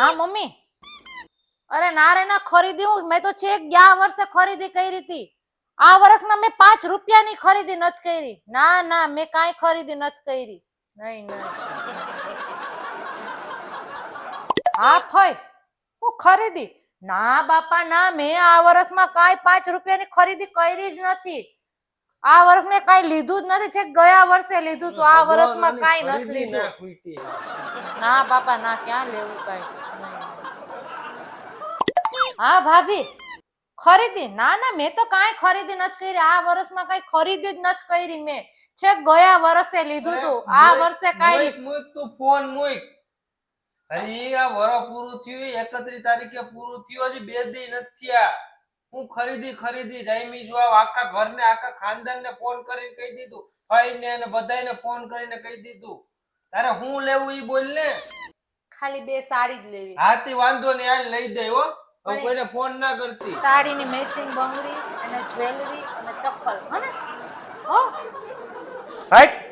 હા મમ્મી, અરે ના રે ના, ખરીદી હું મેં તો છેક ગયા વર્ષે ખરીદી કરી હતી. આ વર્ષમાં મેં 5 રૂપિયાની ખરીદી નથી કરી. ના ના, મેં કાંઈ ખરીદી નથી કરી. નહીં નહીં. હા ફઈ, હું ખરીદી? ના બાપા ના, મેં આ વર્ષમાં કાંઈ 5 રૂપિયાની ખરીદી કરી જ નથી. આ વર્ષ મેં કાંઈ લીધું જ નથી. છેક ગયા વર્ષે લીધું તો આ વર્ષમાં કાંઈ નથી લીધું. ના બાપા ના, ક્યાં લેવું કાંઈ. હા ભાભી, ખરીદી? ના ના, મેં તો કાંઈ ખરીદી નથી કરી. આ વર્ષમાં કાંઈ ખરીદી જ નથી કરી મેં. છેક ગયા વર્ષે લીધું તું, આ વર્ષે કાંઈ. મૂક તું ફોન મૂક. હજી આ વરસ પૂરું થયું, 31 તારીખે પૂરું થયું, હજી 2 દી નથી થયા. હું ખરીદી જામી જો આખા ઘરને આખા ખાનદાનને ફોન કરીને કહી દીધું, ભાઈને અને બધાયને ફોન કરીને કહી દીધું. તારે હું લેવું ઈ બોલ ને. ખાલી 2 સાડી જ લેવી. હાથી વાંધો ને હાલ લઈ દે હો. કોઈને ફોન ના કરતી. સાડીની મેચિંગ બંગડી અને જ્વેલરી અને ચપ્પલ, હને? હો હટ.